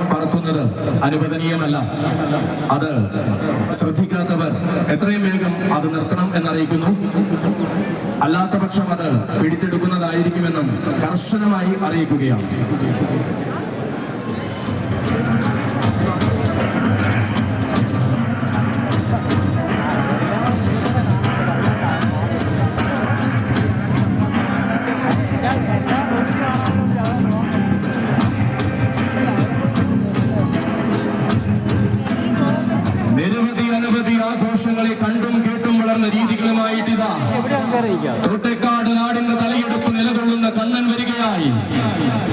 പറത്തുന്നത് അനുവദനീയമല്ല. അത് ശ്രദ്ധിക്കാത്തവർ എത്രയും വേഗം അത് നിർത്തണം എന്നറിയിക്കുന്നു. അല്ലാത്ത പക്ഷം അത് പിടിച്ചെടുക്കുന്നതായിരിക്കുമെന്നും കർശനമായി അറിയിക്കുകയാണ്. ആഘോഷങ്ങളെ കണ്ടും കേട്ടും വളർന്ന രീതികളുമായിട്ടിതാ തോട്ടേക്കാട് നാടിന്റെ തലയെടുപ്പ് നിലകൊള്ളുന്ന കണ്ണൻ വരികയായി.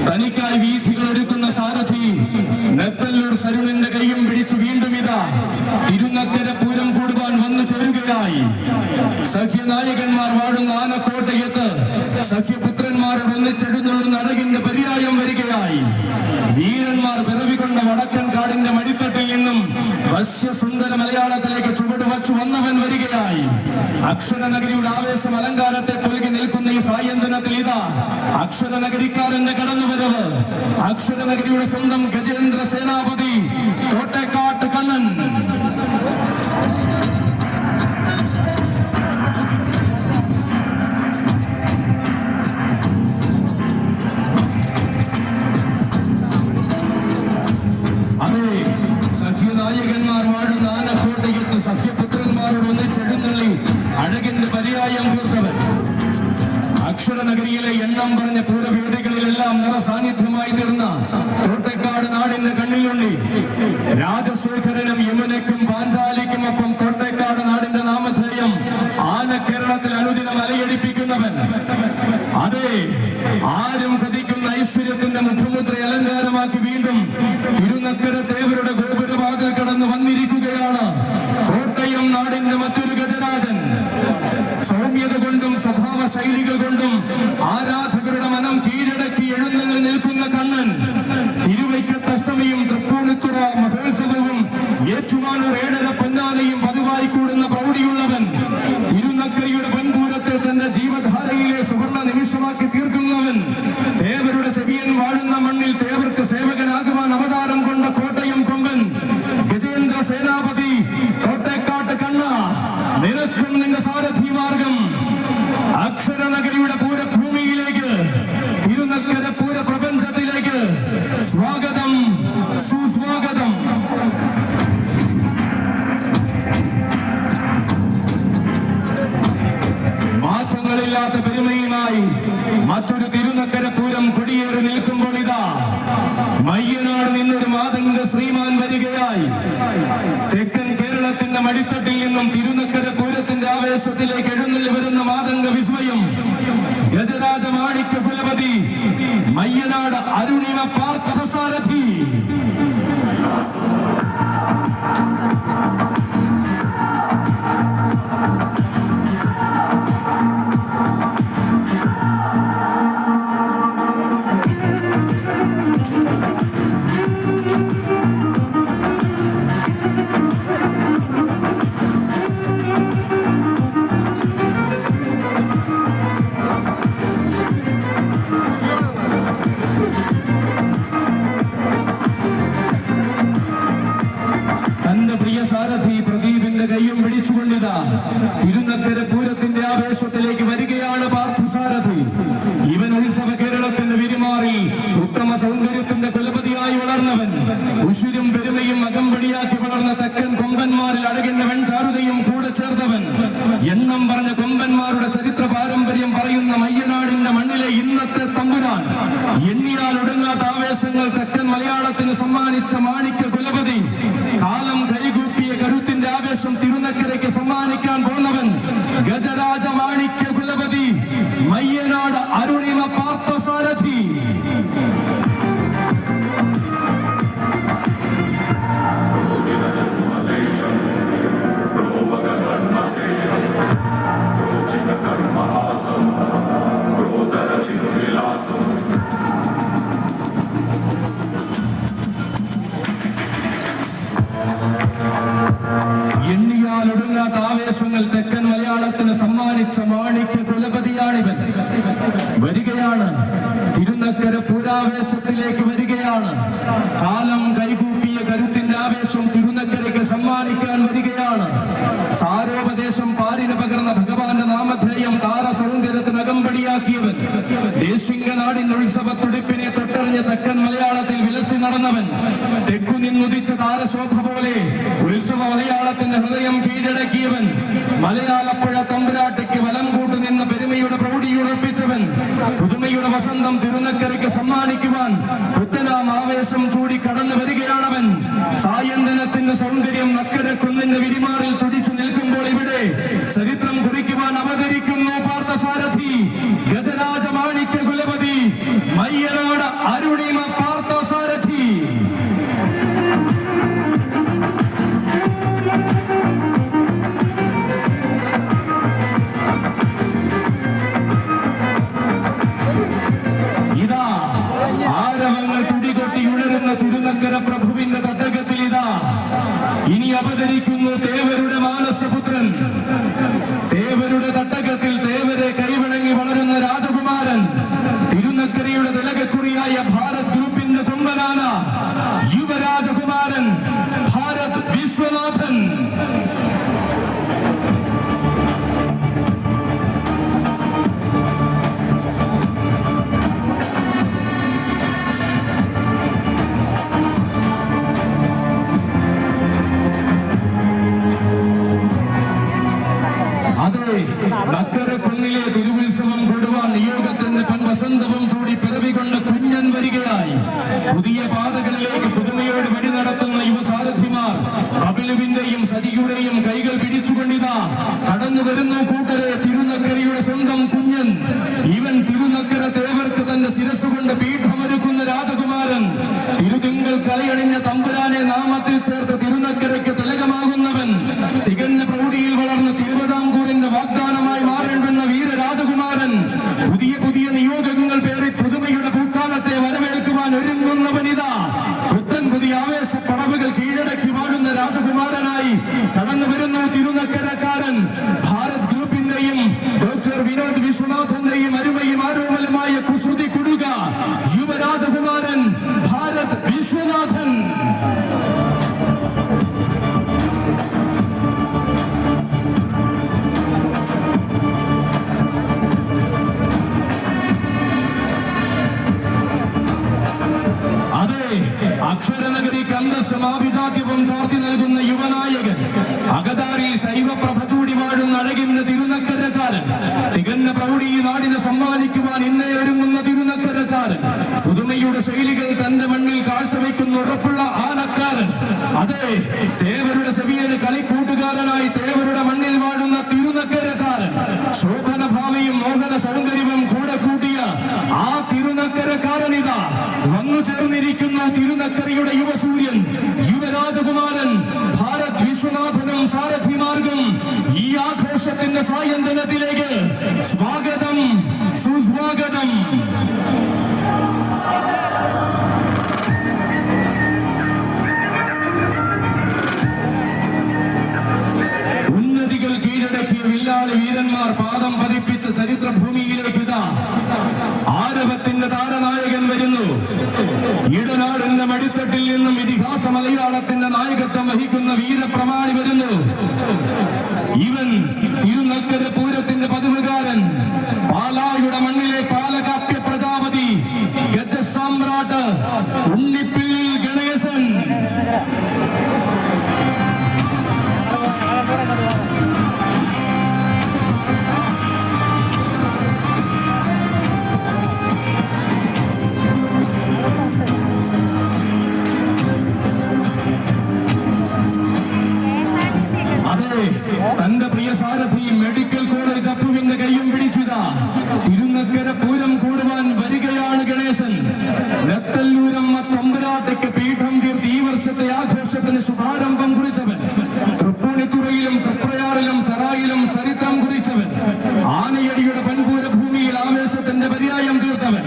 തനിക്കായി വീഥികൾ ഒരുക്കുന്ന സാരഥി നെത്തല്ലൂർ സരുണിന്റെ കൈയും പിടിച്ചു വീണ്ടും ഇതാ തിരുനക്കര പൂരം കൂടുവാൻ വന്നു ചേരുകയായി. സഖ്യനായകന്മാർ വാഴുന്ന ആനക്കോട്ടയത്ത് സഖ്യപുത്രന്മാരോട് ഒന്നിച്ചെഴുന്നള്ളുന്ന അഴകിന്റെ പര്യായം വരികയായി. വീരന്മാർ പിറവികൊണ്ട വടക്കൻ കാടിന്റെ മടിത്തട്ടിൽ നിന്നും വശ്യസുന്ദര മലയാളത്തിലേക്ക് ചുവടുവച്ചു വന്നവൻ വരികയായി. അക്ഷരനഗരിയുടെ ആവേശം അലങ്കാരത്തെ പുലുകി നിൽക്കുന്ന ഈ സായന്തനത്തിൽ ഇതാ അക്ഷരനഗരിക്കാരന്റെ കടന്നുവരവ്. അക്ഷരനഗരിയുടെ സ്വന്തം ഗജേന്ദ്ര സേനാപതി തോട്ടേക്കാട്ട് കണ്ണൻ. നായകന്മാർ വാഴുന്ന ആനക്കോട്ടയത്ത് സഖ്യപുത്രന്മാരോട് ഒന്നിച്ചെഴുന്നള്ളി അഴകിന്റെ പര്യായം തീർത്തവൻ. അക്ഷരനഗരിയിലെ എണ്ണം പറഞ്ഞ പൂരവേദികളിലെല്ലാം നിറസാന്നിധ്യമായി തീർന്ന തോട്ടേക്കാട് നാടിന്റെ കണ്ണിലുണ്ണി. രാജശേഖരനും യമുനയ്ക്കും പാഞ്ചാലിക്കുമൊപ്പം തോട്ടേക്കാട് നാടിന്റെ നാമധേയം ആനക്കേരളത്തിൽ അനുദിനം അലയടിപ്പിക്കുന്നവൻ. അതെ, ആരും കതിക്കുന്ന ഐശ്വര്യത്തിന്റെ മുഖമുദ്ര അലങ്കാരമാക്കി വീണ്ടും തിരുനക്കര തേവരുടെ ഗോപുരവാതിൽ കടന്ന് വന്നിരിക്കുകയാണ് കോട്ടയം നാടിന്റെ മറ്റൊരു ഗജരാജൻ. സൗമ്യത കൊണ്ടും സ്വഭാവ ശൈലികൾ കൊണ്ടും ആരാധകരുടെ മനം കീഴടക്കി എഴുന്നള്ളി നിൽക്കുന്ന കണ്ണൻ. തിരുവൈക്കത്തഷ്ടമിയും തൃപ്പൂണിത്തുറ മഹോത്സവവും ഏറ്റുമാനൂർ ഏഴര പൊന്നാനയും പതിവായി കൂടുന്ന പ്രൗഢിയുള്ളവൻ. തിരുനക്കരയുടെ പൊൻപൂരത്തെ തന്റെ ജീവധാരയിലെ സുവർണ നിമിഷമാക്കി തീർക്കുന്നവൻ. തേവരുടെ ചെവിയൻ വാഴുന്ന മണ്ണിൽ തേവർക്ക് സേവകനാകുവാൻ അവതാരം കൊണ്ട കോട്ടയം കൊമ്പൻ ഗജേന്ദ്ര സേനാപതി തോട്ടേക്കാട്ട് കണ്ണ. നിനക്കും നിന്റെ സാരഥി മാർഗം അക്ഷരനഗരിയുടെ പൂരഭൂമിയിലേക്ക്, തിരുനക്കര പൂര പ്രപഞ്ചത്തിലേക്ക് സ്വാഗതം, സുസ്വാഗതം. മാറ്റങ്ങളില്ലാത്ത പെരുമയുമായി മറ്റൊരു തിരുനക്കര പൂരം കൊടിയേറി നിൽക്കുമ്പോൾ ഇതാ മയ്യനാട് നിന്നൊരു മാതംഗ ശ്രീമാൻ വരികയായി. തെക്കൻ കേരളത്തിന്റെ മടിത്തട്ടിൽ നിന്നും തിരുനക്കര പൂരത്തിന്റെ ആവേശത്തിലേക്ക് എഴുന്നള്ളി വരുന്ന മാതംഗ വിസ്മയം ഗജരാജ മാണിക്യ കുലപതി മയ്യനാട് അരുണിമ പാർത്ഥസാരഥി. സാരഥി പ്രദീപിന്റെ കൈയും പിടിച്ചുകൊണ്ടിതാ തിരുനക്കര പൂരത്തിന്റെ ആവേശത്തിലേക്ക് വരികയാണ് പാർത്ഥസാരഥി. ഇവൻ ഉത്സവ കേരളത്തിന്റെ വിരിമാറി ഉത്തമ സൗന്ദര്യത്തിന്റെ കുലപതിയായി വളർന്നവൻ. ഉശിരും പെരുമയും അകമ്പടിയാക്കി വളർന്ന തെക്കൻ കൊമ്പന്മാരിൽ അഴകിന്റെ വെൺചാരുതയും കൂടെ ചേർത്തവൻ. എണ്ണം പറഞ്ഞ കൊമ്പന്മാരുടെ ചരിത്ര പാരമ്പര്യം പറയുന്ന മയ്യനാടിന്റെ മണ്ണിലെ ഇന്നത്തെ തമ്പുരാൻ. എണ്ണിയാൽ ഒടുങ്ങാത്ത ആവേശങ്ങൾ തെക്കൻ മലയാളത്തിന് സമ്മാനിച്ച മാണിക്യ കുലപതി. കാലം കൈകൂപ്പിയ കരുത്തിന്റെ ആവേശം തിരുനക്കരയ്ക്ക് സമ്മാനിക്കാൻ പോന്നവൻ ഗജരാജ മാണിക്യ കുലപതി മയ്യനാട് അരുണിമ പാർത്ഥസാരഥി. എണ്ണിയാലൊടുങ്ങാത്ത ആവേശങ്ങൾ തെക്കൻ മലയാളത്തിന് സമ്മാനിച്ച മാണിക്യ കുലപതിയാണിവൻ. വരികയാണ് തിരുനക്കര പൂരാവേശത്തിലേക്ക് വരികയാണ്. കാലം നടന്നവൻ. തെക്കു നിന്നുദിച്ച താരശോഭ പോലെ ഉത്സവ മലയാളത്തിന്റെ ഹൃദയം കീഴടക്കിയവൻ. മലയാളപ്പുഴ തമ്പുരാട്ടിക്ക് വലം കൂട്ടു നിന്ന് പെരുമയുടെ പ്രൗഢിയുറപ്പിച്ചവൻ. പുതുമയുടെ വസന്തം തിരുനക്കരയ്ക്ക് സമ്മാനിക്കുവാൻ പുത്തനാം ആവേശം ചൂടി കടന്നു വരികയാണവൻ. സായന്തനത്തിന്റെ സൗന്ദര്യം നക്കരക്കുന്നിന്റെ വിരിമാറിൽ തുടിച്ചു നിൽക്കുമ്പോൾ ഇവിടെ ചരിത്രം കുറിക്കുവാൻ അവതരിക്കുന്നു പാർത്ഥസാരഥി, ഗജരാജ മാണിക്യ കുലപതി, മയ്യനാട് അരുണിമ പാർത്ഥസാരഥി. ഇതാ ആരവങ്ങൾ തുടികൊട്ടി ഉണരുന്ന തിരുനക്കര പ്രഭുവിന്റെ തട്ടകത്തിൽ ഇതാ ഇനി അവതരിക്കുന്നു തേവരുടെ മാനസപുത്രൻ. തേവരുടെ തട്ടകത്തിൽ തേവരെ കൈവണങ്ങി വളരുന്ന രാജകുമാരൻ, തിരുനക്കരയുടെ തിലകക്കുറിയായ ഭാരത് ഗ്രൂപ്പിന്റെ കൊമ്പനാന യുവരാജകുമാരൻ ഭാരത് വിശ്വനാഥൻ. നക്കരക്കുന്നിലെ തിരുവുത്സവം കൂടുവാൻ നിയോഗത്തിന്റെ വസന്തവും ചൂടി പിറവികൊണ്ട കുഞ്ഞൻ വരികയായി. പുതിയ പാതകളിലേക്ക് പുതുമയോട് വഴി നടത്തുന്ന യുവസാരഥിമാർ ബബിലുവിന്റെയും സതിയുടെയും കൈകൾ പിടിച്ചുകൊണ്ടിതാ കടന്നു വരുന്ന കൂട്ടരെ തിരുനക്കരയുടെ സ്വന്തം കുഞ്ഞൻ. ഇവൻ തിരുനക്കര തേവർക്ക് തന്റെ ശിരസ്സുകൊണ്ട് പീഠമൊരുക്കുന്ന രാജകുമാരൻ. തിരുതിങ്കൾ കലയണിഞ്ഞ തമ്പുരാനെ നാമത്തിൽ ചേർത്ത് തിരുനക്കരയ്ക്ക് തിലകമാകുന്നവൻ. തികഞ്ഞ പ്രൗഢിയിൽ വളർന്ന തിരുവിതാംകൂറിന്റെ വാഗ്ദാനമായി മാറേണ്ടുന്ന വീരരാജകുമാരൻ. പുതിയ പുതിയ നിയോഗങ്ങൾ പേറി പുതുമയുടെ പൂക്കാലത്തെ വരവേൽക്കുവാൻ ഒരുങ്ങുന്നവനിതാ പുത്തൻ പുതിയ ആവേശ പറവുകൾ കീഴടക്കി വാഴുന്ന രാജകുമാരനായി കടന്നു വരുന്നു തിരുനക്കരക്കാരൻ. ഭാരത് ഗ്രൂപ്പിന്റെയും ഡോക്ടർ വിനോദ് വിശ്വനാഥന്റെയും അരുമയും ആരോമലുമായ കുസൃതി കുടുക യുവരാജകുമാരൻ ഭാരത് വിശ്വനാഥൻ. അക്ഷരനഗരി കന്തസമാഭിജാത്യവും ചാർത്തി നൽകുന്ന യുവനായകൻ, അകതാരി ശൈവപ്രഭ ചൂടി വാഴുന്ന അഴകിന്റെ തിരുനക്കരക്കാരൻ. തികഞ്ഞ പ്രൗഢി നാടിനെ സമ്മാനിക്കുവാൻ ഇന്നേ ഒരുങ്ങുന്ന തിരുനക്കരക്കാരൻ. പുതുമയുടെ ശൈലികൾ തന്റെ മണ്ണിൽ കാഴ്ചവെക്കുന്ന ഉറപ്പുള്ള ആനക്കാരൻ. അതെ, തേവരുടെ സെവിയന് കളിക്കൂട്ടുകാരനായി തേവരുടെ മണ്ണിൽ വാഴുന്ന തിരുനക്കരക്കാരൻ. ശോഭന ഭാവിയും മോഹന സൗന്ദര്യവും കൂടെ കൂട്ടിയ ആ തിരുനക്കരക്കാരനിതാ വന്നു ചേർന്നിരിക്കുന്നു തിരുനക്കരയുടെ യുവസൂര്യൻ, യുവരാജകുമാരൻ ഭാരത് വിശ്വനാഥനും സാരഥിമാർഗം. ഈ ആഘോഷത്തിന്റെ സായന്തനത്തിലേക്ക് സ്വാഗതം, സുസ്വാഗതം. ഉന്നതികൾ കീഴടക്കിയ വില്ലാളി വീരന്മാർ പാദം പതിപ്പിച്ച ചരിത്രഭൂമിയിലേക്ക് ഇതാ ആരവത്തിന്റെ താരനായകൻ വരുന്നു. ഇടനാടിന്റെ മടിത്തട്ടിൽ നിന്നും ഇതിഹാസ മലയാളത്തിന്റെ നായകത്വം വഹിക്കുന്ന വീരപ്രമാണി വരുന്നു. ഇവൻ തിരുനക്കര പൂരത്തിന്റെ പതിവുകാരൻ, പാലായുടെ മണ്ണിലെ പാലകാപ്യ പ്രജാപതി, ഗജസാമ്രാട്ട് ഉണ്ണിപ്പിള്ളി ഗണേശൻ. തന്റെ പ്രിയ സാരഥി മെഡിക്കൽ കോളേജ് അപ്പുവിന്റെ കൈയും പിടിച്ചതാ തിരുനക്കര പൂരം കൂടുവാൻ വരികയാണ് ഗണേശൻ. നെത്തല്ലൂരമ്മ തമ്പുരാട്ടിക്ക് പീഠം തീർത്ത് ഈ വർഷത്തെ ആഘോഷത്തിന് ശുഭാരംഭം കുറിച്ചവൻ. തൃപ്പൂണിത്തുറയിലും തൃപ്രയാറിലും ചെറായിലും ചരിത്രം കുറിച്ചവൻ. ആനയടിയുടെ പൻപൂര ഭൂമിയിൽ ആവേശത്തിന്റെ പര്യായം തീർത്തവൻ.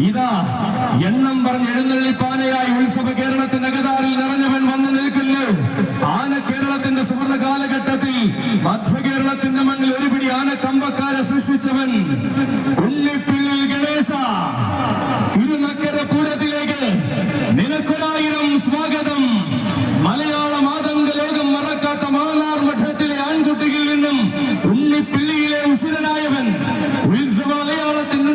ഇതാ എണ്ണം പറഞ്ഞ് എഴുന്നള്ളിപ്പാനയായി ഉത്സവ കേരളത്തിന്റെ അകതാരിൽ നിറഞ്ഞവൻ വന്നു നിൽക്കുന്നു. ആന കേരളത്തിന്റെ സുവർണ കാലഘട്ടത്തിൽ മധ്യ കേരളത്തിന്റെ മണ്ണിൽ ഒരുപിടി ആന കമ്പക്കാരെ സൃഷ്ടിച്ചവൻ ഉണ്ണിപ്പിള്ളി ഗണേശ. തിരുനക്കര പൂരത്തിലേക്ക് നിനക്കൊരായിരം സ്വാഗതം. മലയാള മാതംഗ ലോകം മറക്കാത്ത മാന്നാർ മഠത്തിലെ ആൺകുട്ടികളിൽ നിന്നും ഉണ്ണിപ്പിള്ളിയിലെ ഉസുരനായവൻ ഉത്സവ മലയാളത്തിന്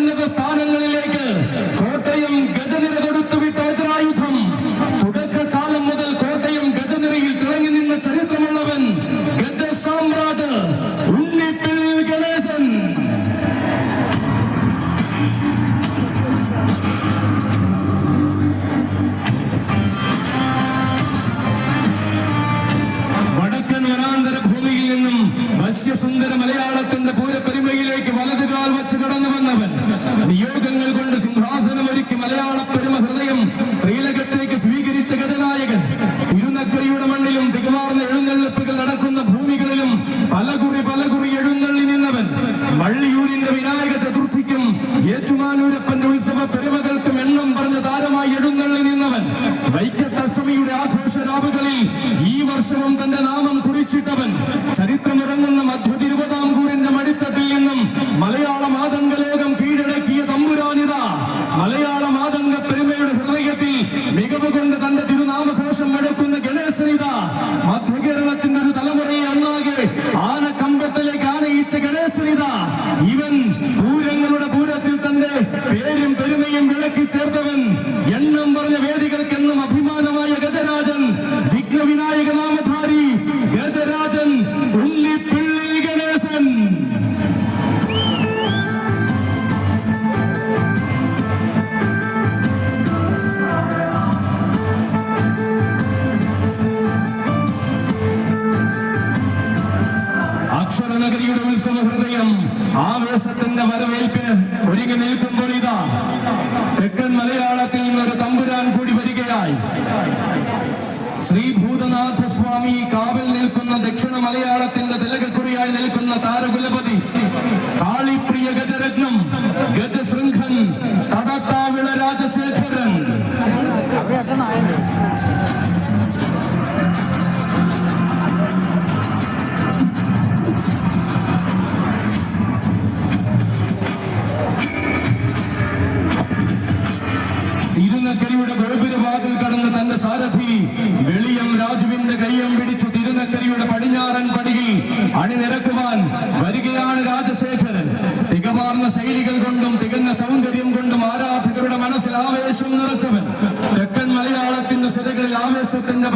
ഗുരുവായൂരപ്പന്റെ ഉത്സവ പെരുമകൾക്കും എണ്ണം പറഞ്ഞ താരമായി എഴുന്നള്ളി നിന്നവൻ, വൈക്കത്തഷ്ടമിയുടെ ആഘോഷരാവുകളിൽ ഈ വർഷവും തന്റെ നാമം കുറിച്ചിട്ടവൻ, ചരിത്രമിറങ്ങുന്ന മധ്യ തിരുവിതാംകൂറിന്റെ മടിത്തട്ടിൽ നിന്നും മലയാള മാതംഗ ലോകം കീഴടക്കിയ തമ്പുരാനിത, മലയാള മാതംഗ പെരുമയുടെ ഹൃദയത്തിൽ മികവ് കൊണ്ട് തന്റെ തിരുനാമഘോഷം മുഴക്കുന്ന ഗണേശനിത, മധ്യ കേരളത്തിന്റെ ഒരു തലമുറയെ അണ്ണാകെ ആനക്കമ്പത്തിലേക്ക് ആനയിച്ച ഗണേശനിത, ഇവൻ പൂരങ്ങളുടെ പൂരത്തിൽ തന്റെ പേരും പെരുമയും വിളക്കി ചേർത്തവൻ, എണ്ണം പറഞ്ഞ വേദികൾക്കെന്നും അഭിമാനമായ ഗജരാജൻ, വിഘ്നവിനായക നാമധാരി ഗജരാജൻ ഉണ്ണിപ്പിള്ളി ഗണേശൻ. അക്ഷരനഗരിയുടെ ഉത്സവ ഹൃദയം ആവേശത്തിന്റെ വരവേൽപ്പിന് ഒരുങ്ങി നിൽക്കുമ്പോൾ ഇതാ തെക്കൻ മലയാളത്തിൽ നിന്നൊരു തമ്പുരാൻ കൂടി വരികയായി. ശ്രീ ഭൂതനാഥസ്വാമി കാവൽ നിൽക്കുന്ന ദക്ഷിണ മലയാളത്തിന്റെ തിലകക്കുറിയായി നിൽക്കുന്ന താരകുലപതി, കാളിപ്രിയ ഗജരത്നം, ഗജശൃംഖൻ, തടട്ടാവിള രാജശേഖരൻ. തിരുനക്കരയുടെ ഗോപുരവാതിൽ കടന്ന് തന്റെ സാരഥി വെളിയം രാജുവിന്റെ കയ്യം പിടിച്ചു തിരുനക്കരയുടെ പടിഞ്ഞാറൻ പടിയിൽ അണിനിരക്കുവാൻ വരികയാണ് രാജശേഖരൻ. തികമാർന്ന ശൈലികൾ കൊണ്ടും തികഞ്ഞ സൗന്ദര്യം കൊണ്ടും ആരാധകരുടെ മനസ്സിൽ ആവേശം നിറച്ചവൻ, തെക്കൻ മലയാളത്തിന്റെ സിരകളിൽ ആവേശത്തിന്റെ